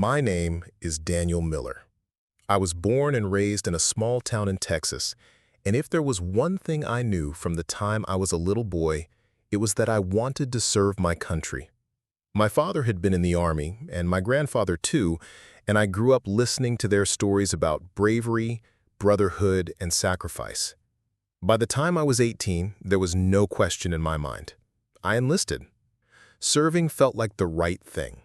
My name is Daniel Miller. I was born and raised in a small town in Texas, and if there was one thing I knew from the time I was a little boy, it was that I wanted to serve my country. My father had been in the Army, and my grandfather too, and I grew up listening to their stories about bravery, brotherhood, and sacrifice. By the time I was 18, there was no question in my mind. I enlisted. Serving felt like the right thing.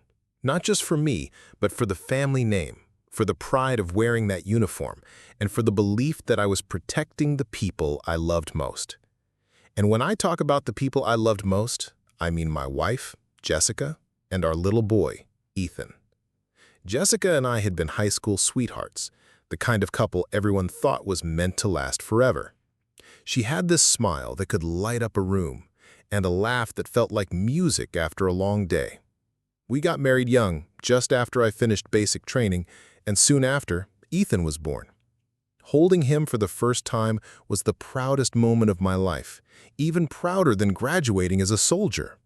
Not just for me, but for the family name, for the pride of wearing that uniform, and for the belief that I was protecting the people I loved most. And when I talk about the people I loved most, I mean my wife, Jessica, and our little boy, Ethan. Jessica and I had been high school sweethearts, the kind of couple everyone thought was meant to last forever. She had this smile that could light up a room, and a laugh that felt like music after a long day. We got married young, just after I finished basic training, and soon after, Ethan was born. Holding him for the first time was the proudest moment of my life, even prouder than graduating as a soldier.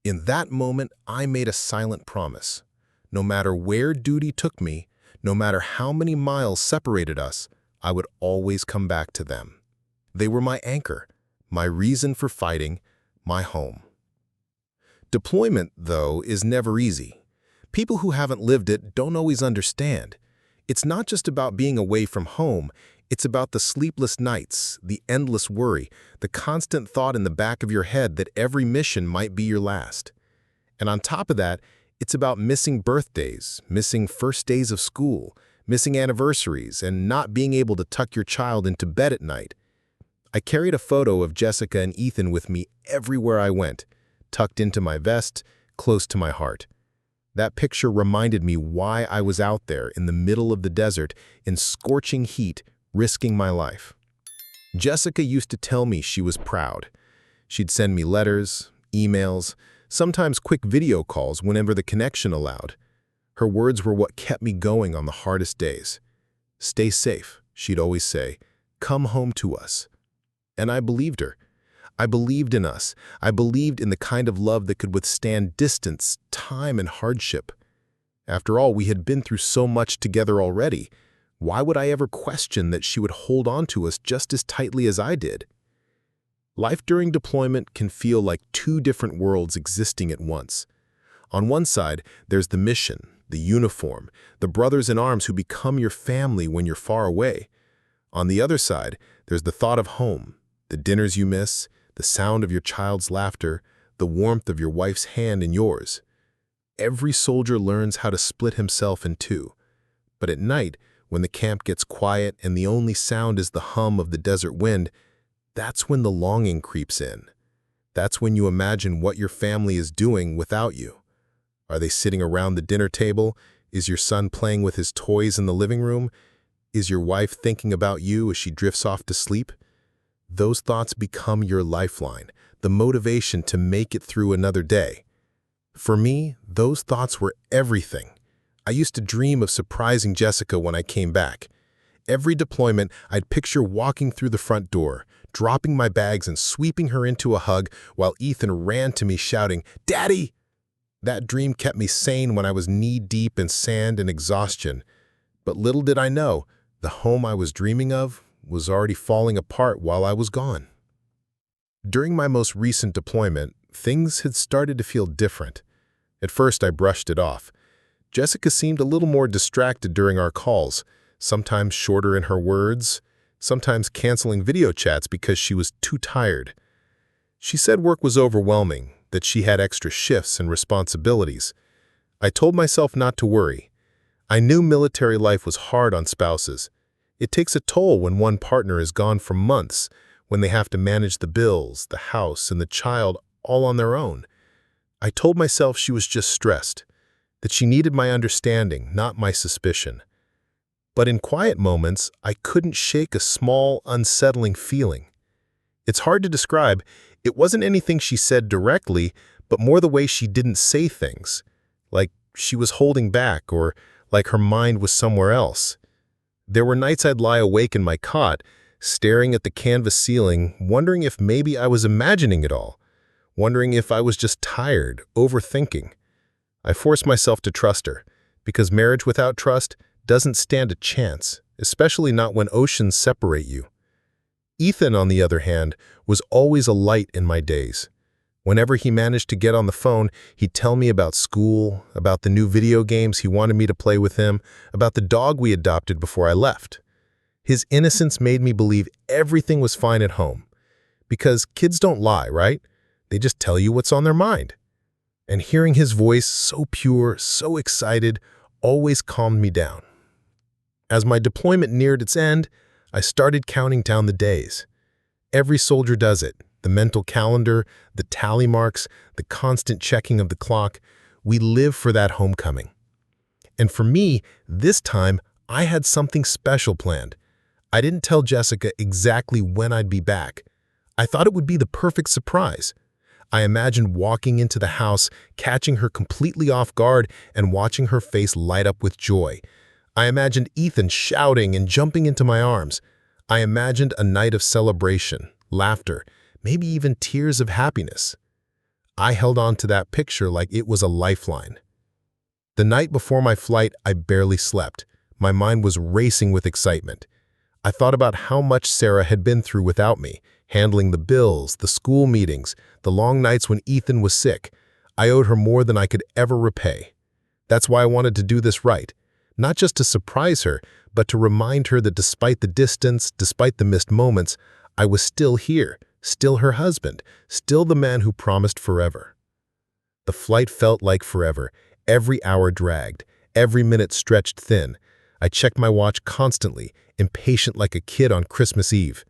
In that moment, I made a silent promise. No matter where duty took me, no matter how many miles separated us, I would always come back to them. They were my anchor, my reason for fighting, my home. Deployment, though, is never easy. People who haven't lived it don't always understand. It's not just about being away from home, it's about the sleepless nights, the endless worry, the constant thought in the back of your head that every mission might be your last. And on top of that, it's about missing birthdays, missing first days of school, missing anniversaries, and not being able to tuck your child into bed at night. I carried a photo of Jessica and Ethan with me everywhere I went, tucked into my vest, close to my heart. That picture reminded me why I was out there in the middle of the desert in scorching heat, risking my life. Jessica used to tell me she was proud. She'd send me letters, emails, sometimes quick video calls whenever the connection allowed. Her words were what kept me going on the hardest days. "Stay safe," she'd always say. "Come home to us." And I believed her. I believed in us. I believed in the kind of love that could withstand distance, time, and hardship. After all, we had been through so much together already. Why would I ever question that she would hold on to us just as tightly as I did? Life during deployment can feel like two different worlds existing at once. On one side, there's the mission, the uniform, the brothers in arms who become your family when you're far away. On the other side, there's the thought of home, the dinners you miss, the sound of your child's laughter, the warmth of your wife's hand in yours. Every soldier learns how to split himself in two. But at night, when the camp gets quiet and the only sound is the hum of the desert wind, that's when the longing creeps in. That's when you imagine what your family is doing without you. Are they sitting around the dinner table? Is your son playing with his toys in the living room? Is your wife thinking about you as she drifts off to sleep? Those thoughts become your lifeline, the motivation to make it through another day. For me, those thoughts were everything. I used to dream of surprising Jessica when I came back. Every deployment, I'd picture walking through the front door, dropping my bags and sweeping her into a hug while Ethan ran to me shouting, "Daddy!" That dream kept me sane when I was knee-deep in sand and exhaustion. But little did I know, the home I was dreaming of was already falling apart while I was gone. During my most recent deployment, things had started to feel different. At first, I brushed it off. Jessica seemed a little more distracted during our calls, sometimes shorter in her words, sometimes canceling video chats because she was too tired. She said work was overwhelming, that she had extra shifts and responsibilities. I told myself not to worry. I knew military life was hard on spouses. It takes a toll when one partner is gone for months, when they have to manage the bills, the house, and the child all on their own. I told myself she was just stressed, that she needed my understanding, not my suspicion. But in quiet moments, I couldn't shake a small, unsettling feeling. It's hard to describe. It wasn't anything she said directly, but more the way she didn't say things, like she was holding back or like her mind was somewhere else. There were nights I'd lie awake in my cot, staring at the canvas ceiling, wondering if maybe I was imagining it all, wondering if I was just tired, overthinking. I forced myself to trust her, because marriage without trust doesn't stand a chance, especially not when oceans separate you. Ethan, on the other hand, was always a light in my days. Whenever he managed to get on the phone, he'd tell me about school, about the new video games he wanted me to play with him, about the dog we adopted before I left. His innocence made me believe everything was fine at home. Because kids don't lie, right? They just tell you what's on their mind. And hearing his voice, so pure, so excited, always calmed me down. As my deployment neared its end, I started counting down the days. Every soldier does it. The mental calendar, the tally marks, the constant checking of the clock. We live for that homecoming. And for me, this time, I had something special planned. I didn't tell Jessica exactly when I'd be back. I thought it would be the perfect surprise. I imagined walking into the house, catching her completely off guard, and watching her face light up with joy. I imagined Ethan shouting and jumping into my arms. I imagined a night of celebration, laughter, maybe even tears of happiness. I held on to that picture like it was a lifeline. The night before my flight, I barely slept. My mind was racing with excitement. I thought about how much Sarah had been through without me, handling the bills, the school meetings, the long nights when Ethan was sick. I owed her more than I could ever repay. That's why I wanted to do this right, not just to surprise her, but to remind her that despite the distance, despite the missed moments, I was still here, still her husband, still the man who promised forever. The flight felt like forever. Every hour dragged, every minute stretched thin. I checked my watch constantly, impatient like a kid on Christmas Eve.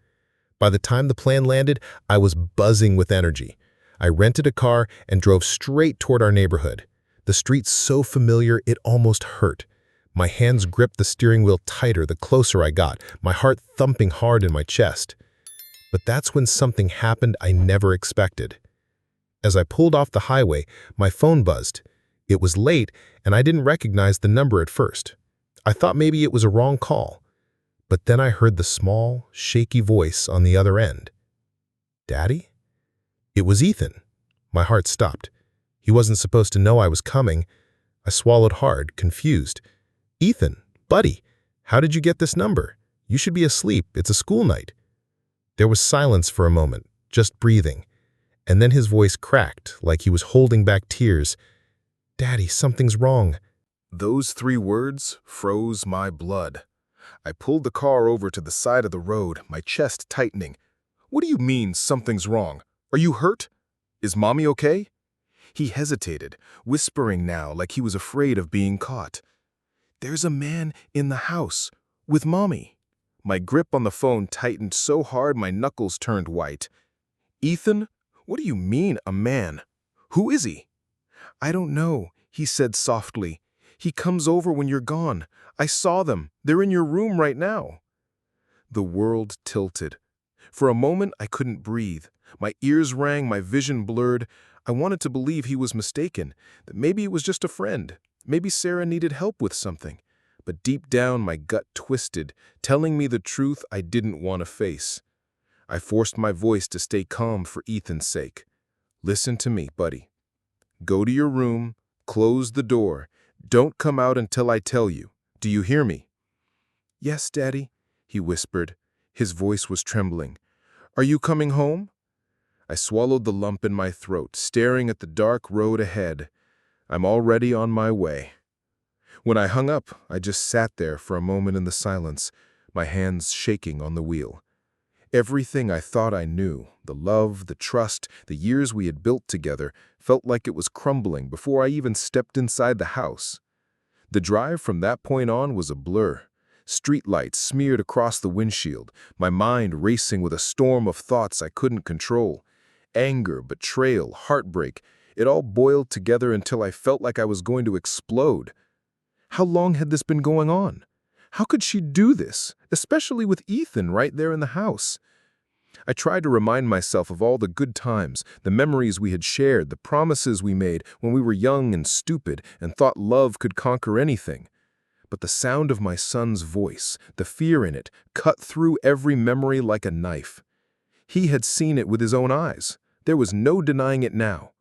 By the time the plane landed, I was buzzing with energy. I rented a car and drove straight toward our neighborhood. The street so familiar it almost hurt. My hands gripped the steering wheel tighter the closer I got, my heart thumping hard in my chest. But that's when something happened I never expected. As I pulled off the highway, my phone buzzed. It was late, and I didn't recognize the number at first. I thought maybe it was a wrong call. But then I heard the small, shaky voice on the other end. "Daddy?" It was Ethan. My heart stopped. He wasn't supposed to know I was coming. I swallowed hard, confused. "Ethan, buddy, how did you get this number? You should be asleep. It's a school night." There was silence for a moment, just breathing. And then his voice cracked, like he was holding back tears. "Daddy, something's wrong." Those 3 words froze my blood. I pulled the car over to the side of the road, my chest tightening. "What do you mean, something's wrong? Are you hurt? Is Mommy okay?" He hesitated, whispering now like he was afraid of being caught. "There's a man in the house, with Mommy." My grip on the phone tightened so hard my knuckles turned white. "Ethan, what do you mean, a man? Who is he?" "I don't know," he said softly. "He comes over when you're gone. I saw them. They're in your room right now." The world tilted. For a moment, I couldn't breathe. My ears rang, my vision blurred. I wanted to believe he was mistaken, that maybe it was just a friend. Maybe Sarah needed help with something. But deep down, my gut twisted, telling me the truth I didn't want to face. I forced my voice to stay calm for Ethan's sake. "Listen to me, buddy. Go to your room, close the door. Don't come out until I tell you. Do you hear me?" "Yes, Daddy," he whispered. His voice was trembling. "Are you coming home?" I swallowed the lump in my throat, staring at the dark road ahead. I'm already on my way. When I hung up, I just sat there for a moment in the silence, my hands shaking on the wheel. Everything I thought I knew, the love, the trust, the years we had built together, felt like it was crumbling before I even stepped inside the house. The drive from that point on was a blur. Streetlights smeared across the windshield, my mind racing with a storm of thoughts I couldn't control. Anger, betrayal, heartbreak, it all boiled together until I felt like I was going to explode. How long had this been going on? How could she do this, especially with Ethan right there in the house? I tried to remind myself of all the good times, the memories we had shared, the promises we made when we were young and stupid and thought love could conquer anything. But the sound of my son's voice, the fear in it, cut through every memory like a knife. He had seen it with his own eyes. There was no denying it now.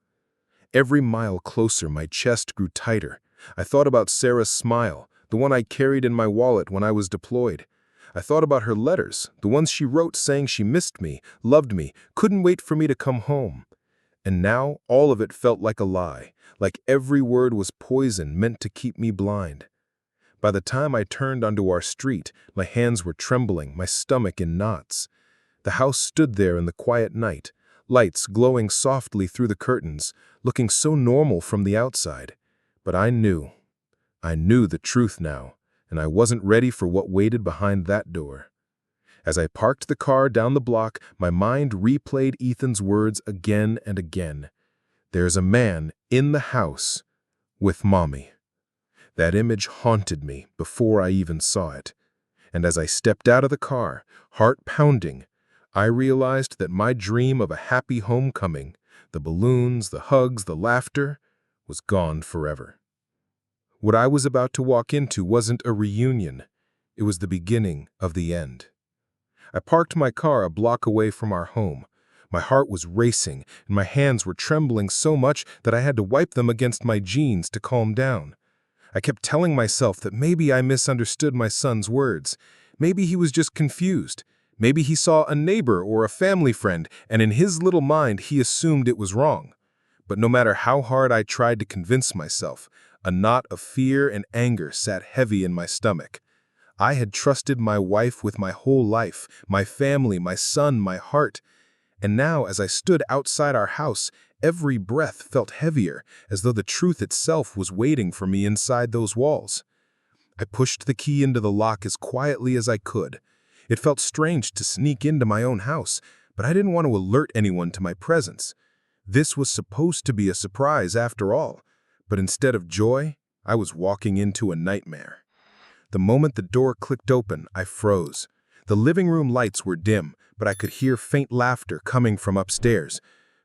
Every mile closer, my chest grew tighter. I thought about Sarah's smile, the one I carried in my wallet when I was deployed. I thought about her letters, the ones she wrote saying she missed me, loved me, couldn't wait for me to come home. And now all of it felt like a lie, like every word was poison meant to keep me blind. By the time I turned onto our street, my hands were trembling, my stomach in knots. The house stood there in the quiet night, lights glowing softly through the curtains, looking so normal from the outside. But I knew the truth now, and I wasn't ready for what waited behind that door. As I parked the car down the block, my mind replayed Ethan's words again and again. There's a man in the house with Mommy. That image haunted me before I even saw it. And as I stepped out of the car, heart pounding, I realized that my dream of a happy homecoming, the balloons, the hugs, the laughter, was gone forever. What I was about to walk into wasn't a reunion. It was the beginning of the end. I parked my car a block away from our home. My heart was racing, and my hands were trembling so much that I had to wipe them against my jeans to calm down. I kept telling myself that maybe I misunderstood my son's words. Maybe he was just confused. Maybe he saw a neighbor or a family friend, and in his little mind he assumed it was wrong. But no matter how hard I tried to convince myself, a knot of fear and anger sat heavy in my stomach. I had trusted my wife with my whole life, my family, my son, my heart. And now, as I stood outside our house, every breath felt heavier, as though the truth itself was waiting for me inside those walls. I pushed the key into the lock as quietly as I could. It felt strange to sneak into my own house, but I didn't want to alert anyone to my presence. This was supposed to be a surprise after all, but instead of joy, I was walking into a nightmare. The moment the door clicked open, I froze. The living room lights were dim, but I could hear faint laughter coming from upstairs.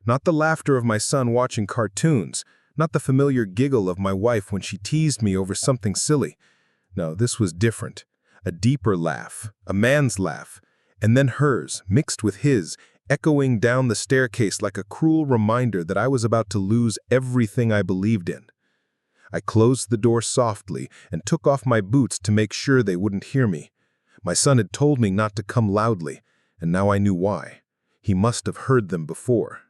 Not the laughter of my son watching cartoons, not the familiar giggle of my wife when she teased me over something silly. No, this was different. A deeper laugh, a man's laugh, and then hers, mixed with his, echoing down the staircase like a cruel reminder that I was about to lose everything I believed in. I closed the door softly and took off my boots to make sure they wouldn't hear me. My son had told me not to come loudly, and now I knew why. He must have heard them before.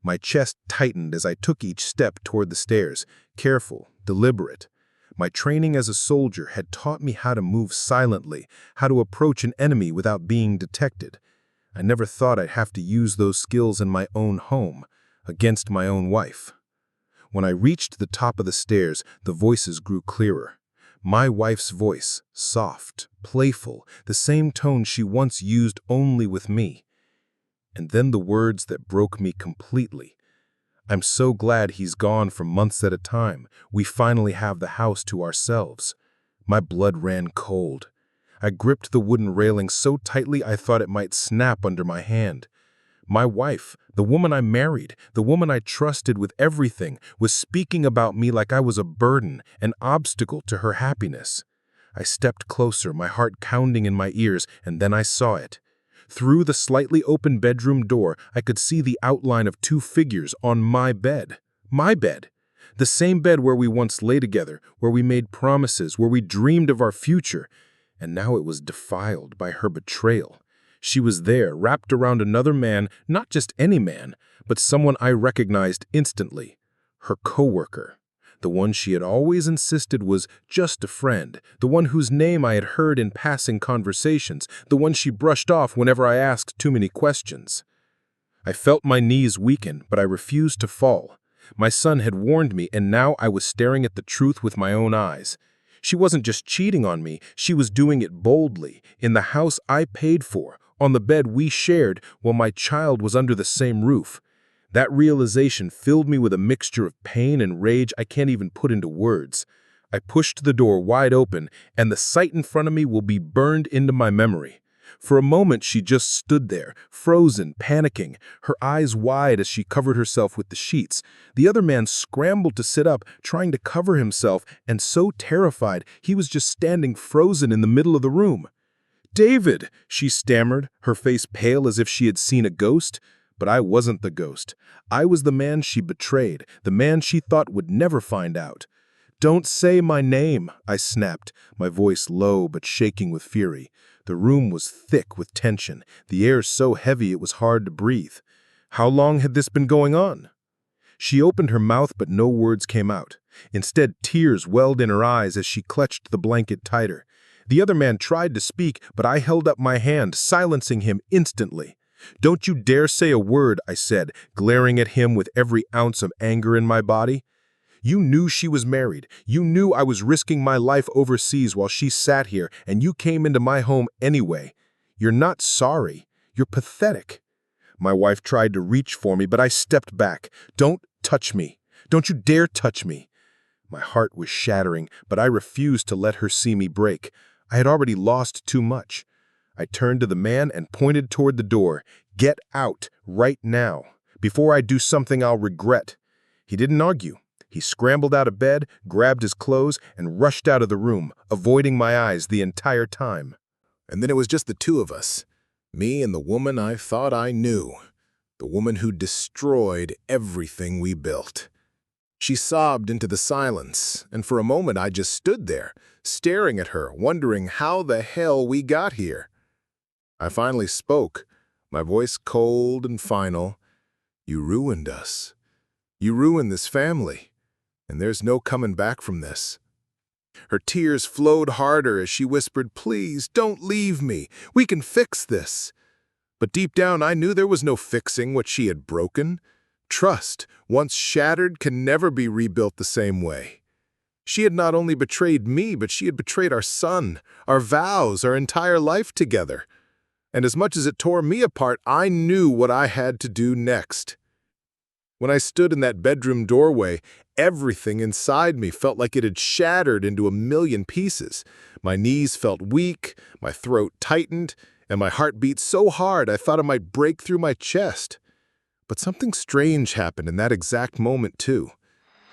My chest tightened as I took each step toward the stairs, careful, deliberate. My training as a soldier had taught me how to move silently, how to approach an enemy without being detected. I never thought I'd have to use those skills in my own home, against my own wife. When I reached the top of the stairs, the voices grew clearer. My wife's voice, soft, playful, the same tone she once used only with me. And then the words that broke me completely. I'm so glad he's gone for months at a time. We finally have the house to ourselves. My blood ran cold. I gripped the wooden railing so tightly I thought it might snap under my hand. My wife, the woman I married, the woman I trusted with everything, was speaking about me like I was a burden, an obstacle to her happiness. I stepped closer, my heart pounding in my ears, and then I saw it. Through the slightly open bedroom door, I could see the outline of two figures on my bed. My bed. The same bed where we once lay together, where we made promises, where we dreamed of our future. And now it was defiled by her betrayal. She was there, wrapped around another man, not just any man, but someone I recognized instantly. Her coworker. The one she had always insisted was just a friend, the one whose name I had heard in passing conversations, the one she brushed off whenever I asked too many questions. I felt my knees weaken, but I refused to fall. My son had warned me, and now I was staring at the truth with my own eyes. She wasn't just cheating on me, she was doing it boldly, in the house I paid for, on the bed we shared while my child was under the same roof. That realization filled me with a mixture of pain and rage I can't even put into words. I pushed the door wide open, and the sight in front of me will be burned into my memory. For a moment she just stood there, frozen, panicking, her eyes wide as she covered herself with the sheets. The other man scrambled to sit up, trying to cover himself, and so terrified he was just standing frozen in the middle of the room. "David," she stammered, her face pale as if she had seen a ghost. But I wasn't the ghost. I was the man she betrayed, the man she thought would never find out. "Don't say my name," I snapped, my voice low but shaking with fury. The room was thick with tension, the air so heavy it was hard to breathe. How long had this been going on? She opened her mouth, but no words came out. Instead, tears welled in her eyes as she clutched the blanket tighter. The other man tried to speak, but I held up my hand, silencing him instantly. "Don't you dare say a word," I said, glaring at him with every ounce of anger in my body. "You knew she was married. You knew I was risking my life overseas while she sat here, and you came into my home anyway. You're not sorry. You're pathetic." My wife tried to reach for me, but I stepped back. "Don't touch me. Don't you dare touch me." My heart was shattering, but I refused to let her see me break. I had already lost too much. I turned to the man and pointed toward the door. "Get out, right now, before I do something I'll regret." He didn't argue. He scrambled out of bed, grabbed his clothes, and rushed out of the room, avoiding my eyes the entire time. And then it was just the two of us, me and the woman I thought I knew, the woman who destroyed everything we built. She sobbed into the silence, and for a moment I just stood there, staring at her, wondering how the hell we got here. I finally spoke, my voice cold and final. "You ruined us. You ruined this family, and there's no coming back from this." Her tears flowed harder as she whispered, "Please, don't leave me. We can fix this." But deep down, I knew there was no fixing what she had broken. Trust, once shattered, can never be rebuilt the same way. She had not only betrayed me, but she had betrayed our son, our vows, our entire life together. And as much as it tore me apart, I knew what I had to do next. When I stood in that bedroom doorway, everything inside me felt like it had shattered into a million pieces. My knees felt weak, my throat tightened, and my heart beat so hard I thought it might break through my chest. But something strange happened in that exact moment, too.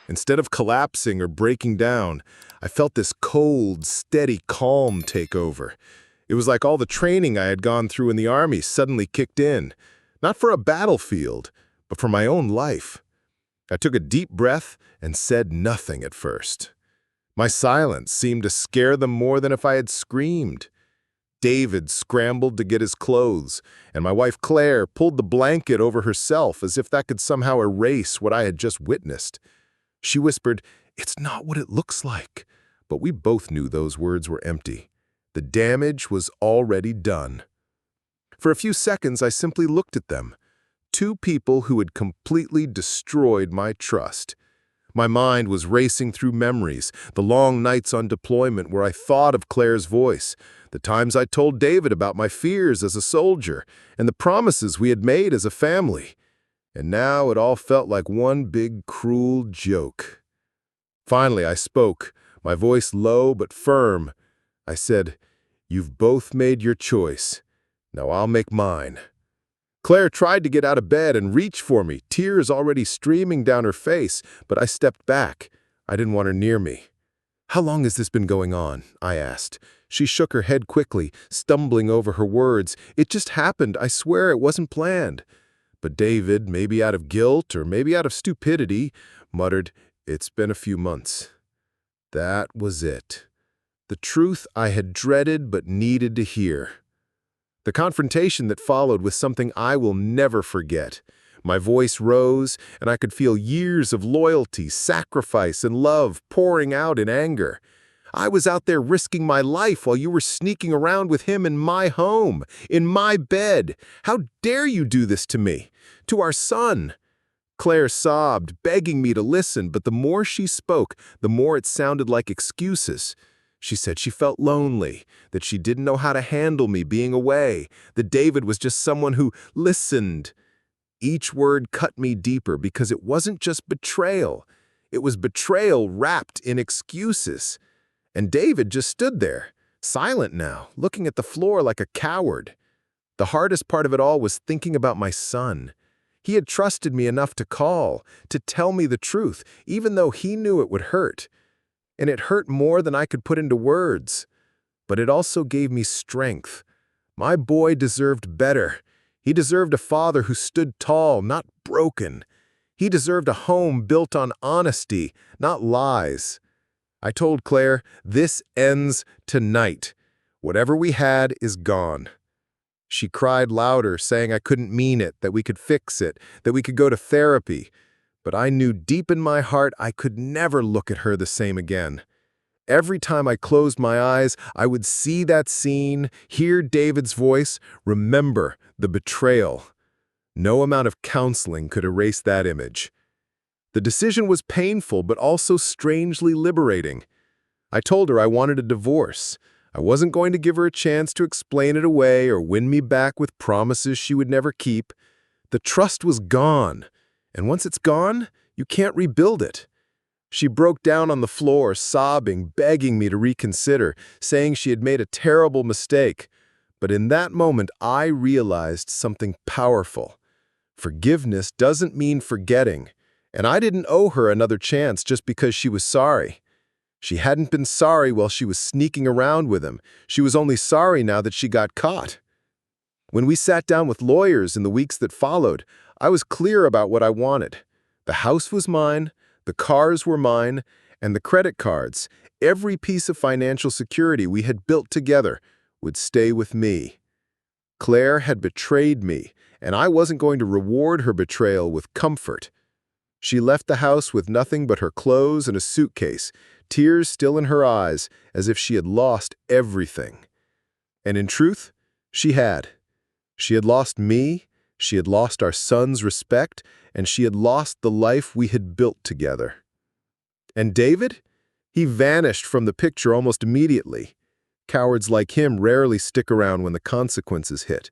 Instead of collapsing or breaking down, I felt this cold, steady calm take over. It was like all the training I had gone through in the army suddenly kicked in, not for a battlefield, but for my own life. I took a deep breath and said nothing at first. My silence seemed to scare them more than if I had screamed. David scrambled to get his clothes, and my wife Claire pulled the blanket over herself as if that could somehow erase what I had just witnessed. She whispered, "It's not what it looks like." But we both knew those words were empty. The damage was already done. For a few seconds, I simply looked at them. Two people who had completely destroyed my trust. My mind was racing through memories, the long nights on deployment where I thought of Claire's voice, the times I told David about my fears as a soldier, and the promises we had made as a family. And now it all felt like one big cruel joke. Finally, I spoke, my voice low but firm. I said, "You've both made your choice. Now I'll make mine." Claire tried to get out of bed and reach for me, tears already streaming down her face, but I stepped back. I didn't want her near me. "How long has this been going on?" I asked. She shook her head quickly, stumbling over her words. "It just happened. I swear it wasn't planned." But David, maybe out of guilt or maybe out of stupidity, muttered, "It's been a few months." That was it. The truth I had dreaded but needed to hear. The confrontation that followed was something I will never forget. My voice rose, and I could feel years of loyalty, sacrifice, and love pouring out in anger. I was out there risking my life while you were sneaking around with him in my home, in my bed. How dare you do this to me, to our son? Claire sobbed, begging me to listen, but the more she spoke, the more it sounded like excuses. She said she felt lonely, that she didn't know how to handle me being away, that David was just someone who listened. Each word cut me deeper because it wasn't just betrayal. It was betrayal wrapped in excuses. And David just stood there, silent now, looking at the floor like a coward. The hardest part of it all was thinking about my son. He had trusted me enough to call, to tell me the truth, even though he knew it would hurt. And it hurt more than I could put into words. But it also gave me strength. My boy deserved better. He deserved a father who stood tall, not broken. He deserved a home built on honesty, not lies. I told Claire, "This ends tonight. Whatever we had is gone." She cried louder, saying I couldn't mean it, that we could fix it, that we could go to therapy. But I knew deep in my heart I could never look at her the same again. Every time I closed my eyes, I would see that scene, hear David's voice, remember the betrayal. No amount of counseling could erase that image. The decision was painful, but also strangely liberating. I told her I wanted a divorce. I wasn't going to give her a chance to explain it away or win me back with promises she would never keep. The trust was gone, and once it's gone, you can't rebuild it. She broke down on the floor, sobbing, begging me to reconsider, saying she had made a terrible mistake. But in that moment, I realized something powerful. Forgiveness doesn't mean forgetting, and I didn't owe her another chance just because she was sorry. She hadn't been sorry while she was sneaking around with him. She was only sorry now that she got caught. When we sat down with lawyers in the weeks that followed, I was clear about what I wanted. The house was mine, the cars were mine, and the credit cards, every piece of financial security we had built together, would stay with me. Claire had betrayed me, and I wasn't going to reward her betrayal with comfort. She left the house with nothing but her clothes and a suitcase, tears still in her eyes, as if she had lost everything. And in truth, she had. She had lost me, she had lost our son's respect, and she had lost the life we had built together. And David? He vanished from the picture almost immediately. Cowards like him rarely stick around when the consequences hit.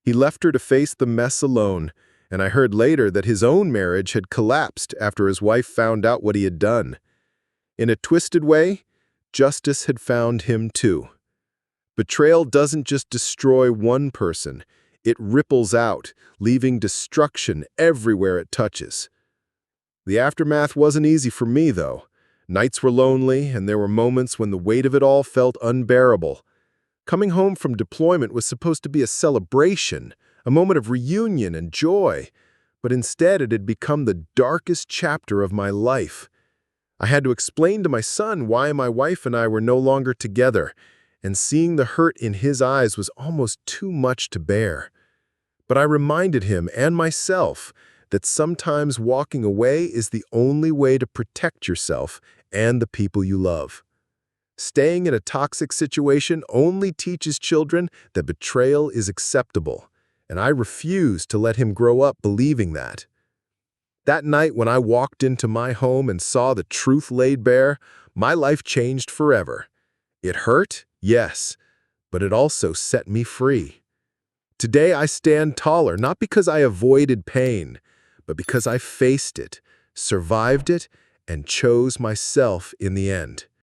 He left her to face the mess alone, and I heard later that his own marriage had collapsed after his wife found out what he had done. In a twisted way, justice had found him too. Betrayal doesn't just destroy one person, it ripples out, leaving destruction everywhere it touches. The aftermath wasn't easy for me, though. Nights were lonely, and there were moments when the weight of it all felt unbearable. Coming home from deployment was supposed to be a celebration, a moment of reunion and joy, but instead it had become the darkest chapter of my life. I had to explain to my son why my wife and I were no longer together, and seeing the hurt in his eyes was almost too much to bear. But I reminded him and myself that sometimes walking away is the only way to protect yourself and the people you love. Staying in a toxic situation only teaches children that betrayal is acceptable, and I refused to let him grow up believing that. That night when I walked into my home and saw the truth laid bare, my life changed forever. It hurt, yes, but it also set me free. Today I stand taller, not because I avoided pain, but because I faced it, survived it, and chose myself in the end.